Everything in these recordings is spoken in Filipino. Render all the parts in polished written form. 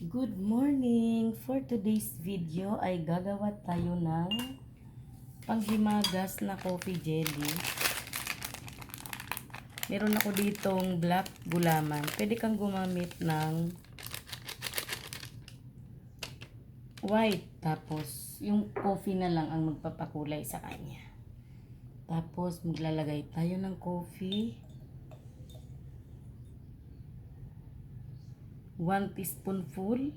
Good morning! For today's video ay gagawa tayo ng panghimagas na coffee jelly. Meron ako ditong black gulaman. Pwede kang gumamit ng white. Tapos yung coffee na lang ang magpapakulay sa kanya. Tapos maglalagay tayo ng coffee. 1 teaspoonful,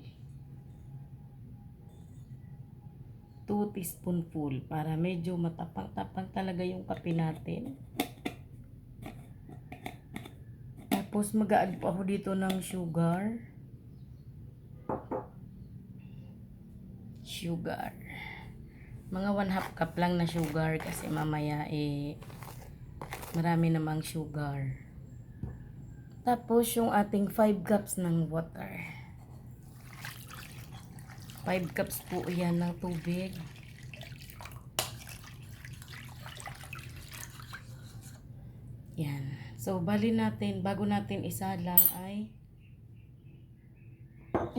2 teaspoonful para medyo matapang-tapang talaga yung kape natin. Tapos mag-a-add po ako dito ng sugar. Mga 1/2 cup lang na sugar kasi mamaya marami namang sugar. Tapos yung ating 5 cups ng water. 5 cups po yan ng tubig. Yan. So, bali natin, bago natin isalang ay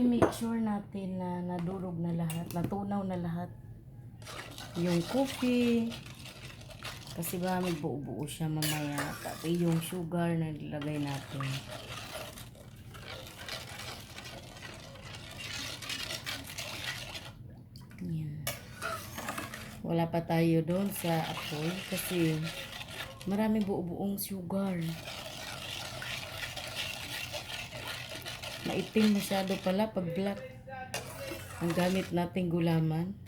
i-make sure natin na nadurog na lahat, natunaw na lahat yung coffee. Kasi ba may buo-buo siya mamaya. Pati yung sugar na nilagay natin. Yan. Wala pa tayo doon sa apoy kasi maraming buo-buong sugar. Maitim masyado pala pag black ang gamit nating gulaman.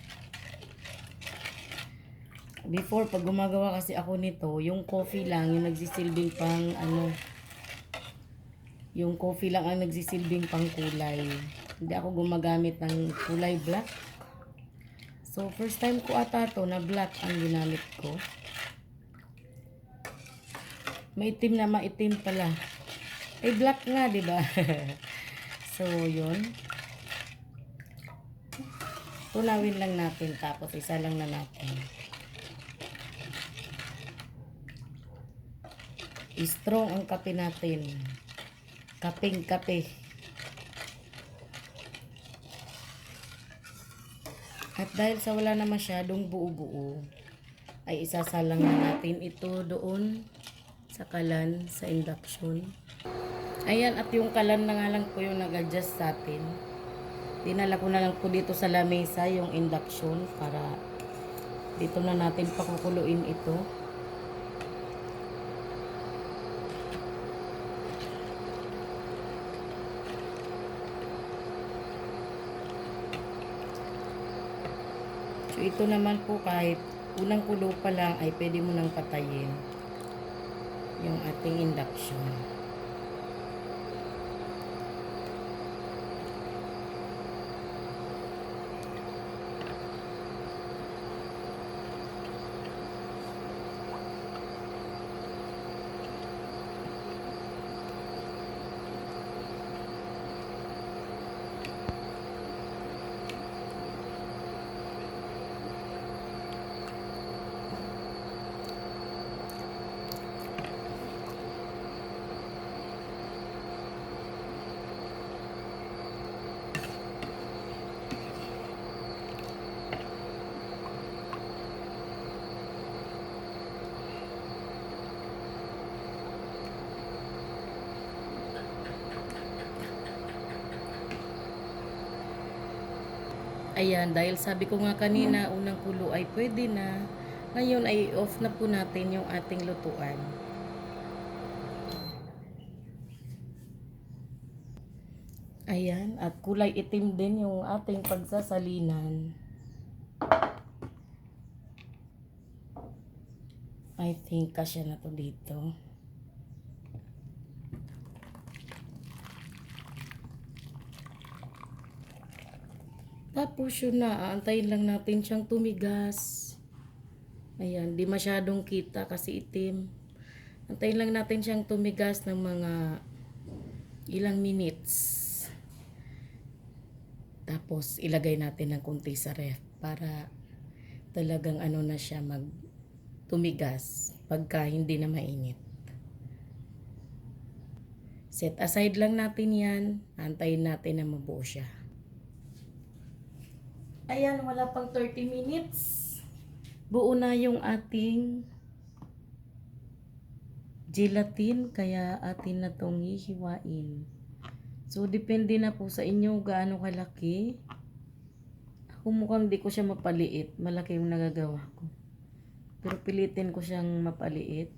Before, pag gumagawa kasi ako nito, yung coffee lang, yung nagsisilbing pang yung coffee lang ang nagsisilbing pang kulay. Hindi ako gumagamit ng kulay black. So, first time ko ata to na black ang ginamit ko. Maitim na maitim pala. Black nga, di ba? So, yun. Tunawin lang natin, tapos isa lang na natin. Strong ang kape natin. Kapeng kape. At dahil sa wala na masyadong buo-buo, ay isasalang na natin ito doon sa kalan sa induction. Ayan, at yung kalan na nga lang po yung nag-adjust sa atin. Dinala ko na lang po dito sa lamesa yung induction para dito na natin pakukuluin ito. So, ito naman po kahit unang kulo pa lang ay pwede mo nang patayin yung ating induction. Ayan, dahil sabi ko nga kanina, unang kulo ay pwede na. Ngayon ay off na po natin yung ating lutuan. Ayan, at kulay itim din yung ating pagsasalinan. I think kasya na to dito. Tapos yun na, aantayin lang natin siyang tumigas. Ayan, di masyadong kita kasi itim. Antayin lang natin siyang tumigas ng mga ilang minutes. Tapos ilagay natin ng konti sa ref para talagang ano na siya tumigas pagka hindi na mainit. Set aside lang natin yan. Antayin natin na mabuo siya. Ayan, wala pang 30 minutes. Buo na yung ating gelatin, kaya atin na tong hihiwain. So, depende na po sa inyo gaano kalaki. Ako mukhang di ko siya mapaliit. Malaki yung nagagawa ko. Pero pilitin ko siyang mapaliit.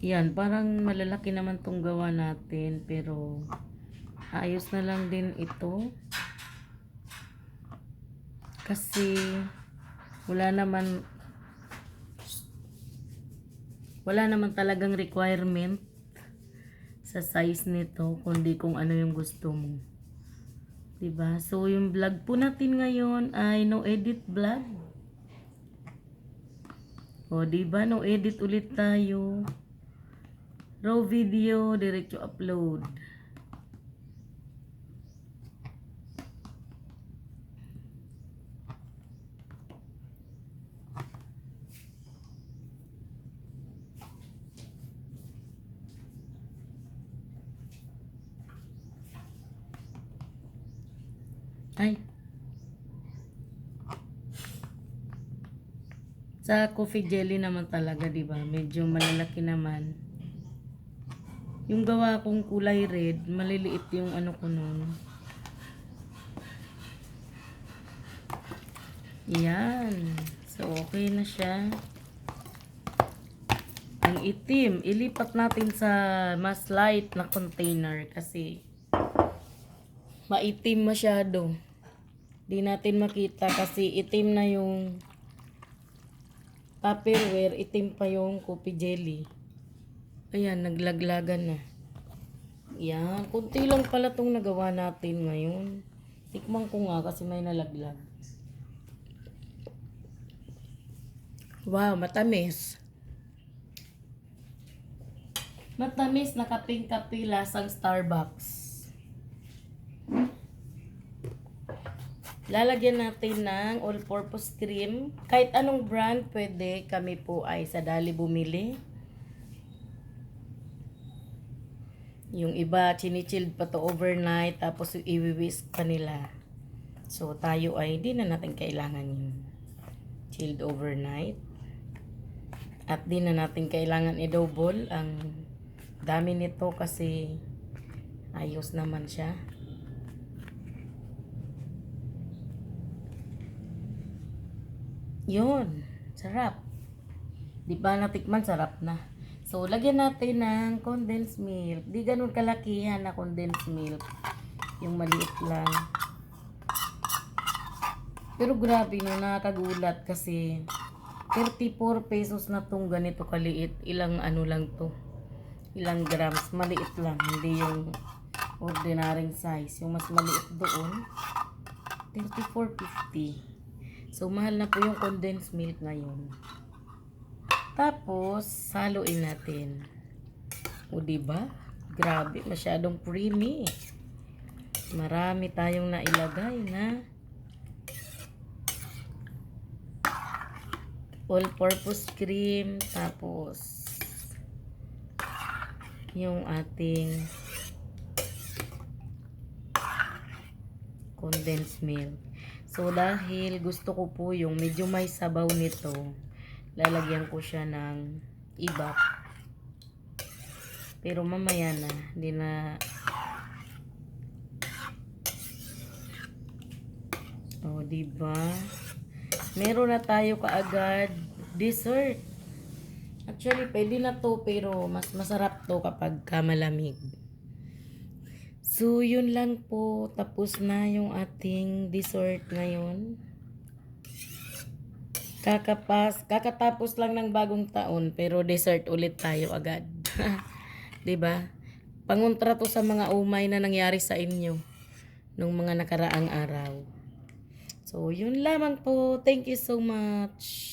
Yan, parang malalaki naman tong gawa natin, pero ayos na lang din ito. Kasi wala naman talagang requirement sa size nito, kundi kung ano yung gusto mo. 'Di ba? So yung vlog po natin ngayon ay no edit vlog. O 'di ba, no edit ulit tayo. Raw video, diretso upload. Ay. Sa coffee jelly naman talaga, 'di ba? Medyo malalaki naman. Yung gawa kong kulay red, maliliit yung ano ko noon. Yan. So, okay na siya. Ang itim, ilipat natin sa mas light na container kasi maitim masyado. Di natin makita kasi itim na yung Tupperware, itim pa yung coffee jelly. Ayan, naglaglagan na. Yan, kunti lang pala tong nagawa natin ngayon. Tikman ko nga kasi may nalaglag. Wow, matamis. Matamis na kaping-kapi, lasang Starbucks. Lalagyan natin ng all-purpose cream. Kahit anong brand pwede, kami po ay sa Dali bumili. Yung iba, chinichilled pa to overnight, tapos i-whisk pa nila. So, tayo ay hindi na natin kailangan yung chilled overnight. At di na natin kailangan i-double. Ang dami nito kasi ayos naman siya. Yun, sarap. Di ba natikman, sarap na. So, lagyan natin ng condensed milk. Di ganun kalakihan na condensed milk. Yung maliit lang. Pero grabe no, nakakagulat kasi 34 pesos na tong ganito kaliit. Ilang ano lang to. Ilang grams. Maliit lang. Hindi yung ordinaryong size. Yung mas maliit doon, 34.50. So, mahal na po yung condensed milk ngayon. Tapos, haluin natin. O, diba? Grabe, masyadong creamy. Marami tayong nailagay na all-purpose cream. Tapos, yung ating condensed milk. So, dahil gusto ko po yung medyo may sabaw nito, lalagyan ko siya ng ibap. Pero mamaya na, hindi na. Oh, diba? Meron na tayo kaagad dessert. Actually, pwede na to, pero mas masarap to kapag malamig. So, yun lang po. Tapos na yung ating dessert ngayon. Kakatapos lang ng bagong taon, pero dessert ulit tayo agad. 'Di ba? Pangontra to sa mga umay na nangyari sa inyo nung mga nakaraang araw. So, yun lamang po. Thank you so much.